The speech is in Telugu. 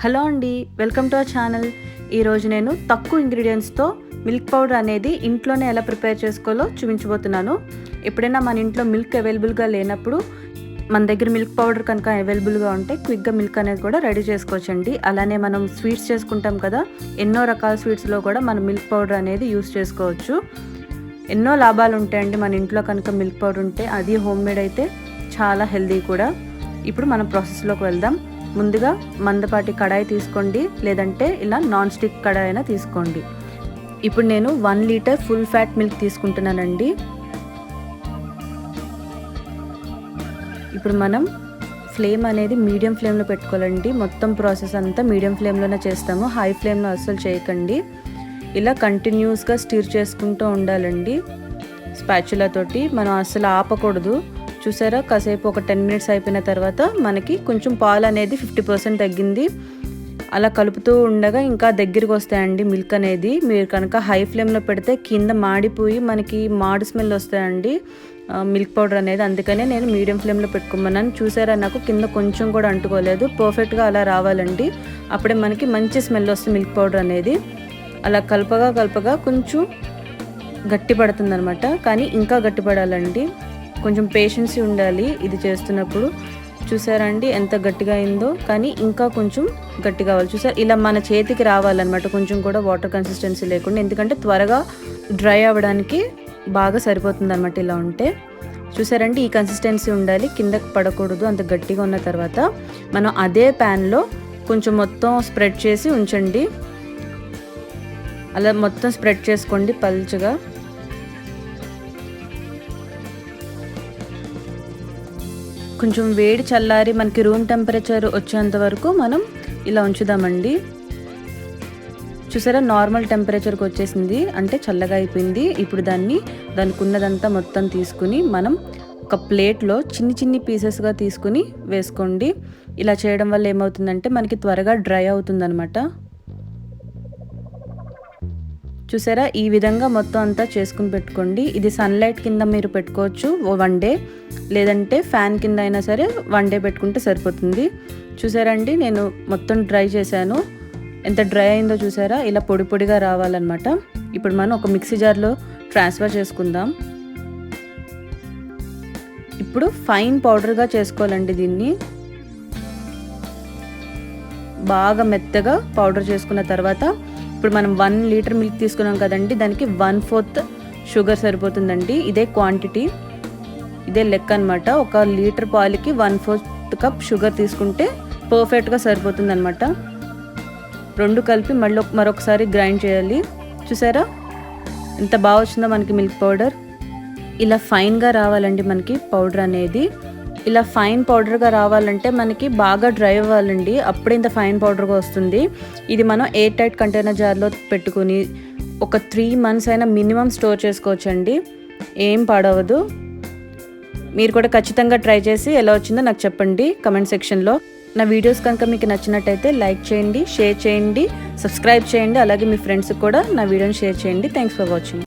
హలో అండి, వెల్కమ్ టు అవర్ ఛానల్. ఈరోజు నేను తక్కువ ఇంగ్రీడియంట్స్తో మిల్క్ పౌడర్ అనేది ఇంట్లోనే ఎలా ప్రిపేర్ చేసుకోవాలో చూపించబోతున్నాను. ఎప్పుడైనా మన ఇంట్లో మిల్క్ అవైలబుల్గా లేనప్పుడు మన దగ్గర మిల్క్ పౌడర్ కనుక అవైలబుల్గా ఉంటే క్విక్గా మిల్క్ అనేది కూడా రెడీ చేసుకోవచ్చండి. అలానే మనం స్వీట్స్ చేసుకుంటాం కదా, ఎన్నో రకాల స్వీట్స్లో కూడా మనం మిల్క్ పౌడర్ అనేది యూస్ చేసుకోవచ్చు. ఎన్నో లాభాలు ఉంటాయండి మన ఇంట్లో కనుక మిల్క్ పౌడర్ ఉంటే. అది హోమ్ మేడ్ అయితే చాలా హెల్దీ కూడా. ఇప్పుడు మనం ప్రాసెస్లోకి వెళ్దాం. ముందుగా మందపాటి కడాయి తీసుకోండి, లేదంటే ఇలా నాన్ స్టిక్ కడాయి అయినా తీసుకోండి. ఇప్పుడు నేను 1 లీటర్ ఫుల్ ఫ్యాట్ మిల్క్ తీసుకుంటున్నానండి. ఇప్పుడు మనం ఫ్లేమ్ అనేది మీడియం ఫ్లేమ్లో పెట్టుకోవాలండి. మొత్తం ప్రాసెస్ అంతా మీడియం ఫ్లేమ్లోనే చేస్తాము, హై ఫ్లేమ్లో అస్సలు చేయకండి. ఇలా కంటిన్యూస్గా స్టిర్ చేసుకుంటూ ఉండాలండి. స్పాచులా తోటి మనం అస్సలు ఆపకూడదు. చూసారా, కాసేపు ఒక 10 మినిట్స్ అయిపోయిన తర్వాత మనకి కొంచెం పాలు అనేది 50% తగ్గింది. అలా కలుపుతూ ఉండగా ఇంకా దగ్గరికి వస్తాయండి మిల్క్ అనేది. మీరు కనుక హై ఫ్లేమ్లో పెడితే కింద మాడిపోయి మనకి మాడు స్మెల్ వస్తాయండి మిల్క్ పౌడర్ అనేది. అందుకనే నేను మీడియం ఫ్లేమ్లో పెట్టుకోమన్నాను. చూసారా, నాకు కింద కొంచెం కూడా అంటుకోలేదు. పర్ఫెక్ట్గా అలా రావాలండి, అప్పుడే మనకి మంచి స్మెల్ వస్తుంది మిల్క్ పౌడర్ అనేది. అలా కలపగా కొంచెం గట్టి పడుతుంది అనమాట. కానీ ఇంకా గట్టిపడాలండి, కొంచెం పేషెన్సీ ఉండాలి ఇది చేస్తున్నప్పుడు. చూసారా అండి ఎంత గట్టిగా అయిందో, కానీ ఇంకా కొంచెం గట్టి కావాలి. చూసారా, ఇలా మన చేతికి రావాలన్నమాట, కొంచెం కూడా వాటర్ కన్సిస్టెన్సీ లేకుండా. ఎందుకంటే త్వరగా డ్రై అవ్వడానికి బాగా సరిపోతుంది అనమాట ఇలా ఉంటే. చూసారండి, ఈ కన్సిస్టెన్సీ ఉండాలి, కిందకి పడకూడదు. అంత గట్టిగా ఉన్న తర్వాత మనం అదే ప్యాన్లో కొంచెం మొత్తం స్ప్రెడ్ చేసి ఉంచండి. అలా మొత్తం స్ప్రెడ్ చేసుకోండి పల్చగా. కొంచెం వేడి చల్లారి మనకి రూమ్ టెంపరేచర్ వచ్చేంత వరకు మనం ఇలా ఉంచుదామండి. చూసారా, నార్మల్ టెంపరేచర్కి వచ్చేసింది, అంటే చల్లగా అయిపోయింది. ఇప్పుడు దానికి ఉన్నదంతా మొత్తం తీసుకుని మనం ఒక ప్లేట్లో చిన్ని పీసెస్గా తీసుకుని వేసుకోండి. ఇలా చేయడం వల్ల ఏమవుతుందంటే మనకి త్వరగా డ్రై అవుతుందన్నమాట. చూసారా, ఈ విధంగా మొత్తం అంతా చేసుకుని పెట్టుకోండి. ఇది సన్లైట్ కింద మీరు పెట్టుకోవచ్చు 1 డే, లేదంటే ఫ్యాన్ కింద అయినా సరే 1 డే పెట్టుకుంటే సరిపోతుంది. చూసారా అండి, నేను మొత్తం డ్రై చేశాను. ఎంత డ్రై అయిందో చూసారా, ఇలా పొడిగా రావాలన్నమాట. ఇప్పుడు మనం ఒక మిక్సీ జార్లో ట్రాన్స్ఫర్ చేసుకుందాం. ఇప్పుడు ఫైన్ పౌడర్గా చేసుకోవాలండి దీన్ని. బాగా మెత్తగా పౌడర్ చేసుకున్న తర్వాత ఇప్పుడు మనం 1 లీటర్ మిల్క్ తీసుకున్నాం కదండి, దానికి 1/4 షుగర్ సరిపోతుందండి. ఇదే క్వాంటిటీ, ఇదే లెక్క అనమాట. 1 లీటర్ పాలకి 1/4 కప్ షుగర్ తీసుకుంటే పర్ఫెక్ట్గా సరిపోతుంది అనమాట. 2 కలిపి మరొకసారి గ్రైండ్ చేయాలి. చూసారా ఎంత బాగా వచ్చిందో మనకి మిల్క్ పౌడర్. ఇలా ఫైన్గా రావాలండి మనకి పౌడర్ అనేది. ఇలా ఫైన్ పౌడర్గా రావాలంటే మనకి బాగా డ్రై అవ్వాలండి, అప్పుడే ఇంత ఫైన్ పౌడర్గా వస్తుంది. ఇది మనం ఎయిర్ టైట్ కంటైనర్ జార్లో పెట్టుకుని ఒక 3 మంత్స్ అయినా మినిమం స్టోర్ చేసుకోవచ్చండి, ఏం పాడవదు. మీరు కూడా ఖచ్చితంగా ట్రై చేసి ఎలా వచ్చిందో నాకు చెప్పండి కమెంట్ సెక్షన్లో. నా వీడియోస్ కనుక మీకు నచ్చినట్టయితే లైక్ చేయండి, షేర్ చేయండి, సబ్స్క్రైబ్ చేయండి. అలాగే మీ ఫ్రెండ్స్కి కూడా నా వీడియోని షేర్ చేయండి. Thanks for watching.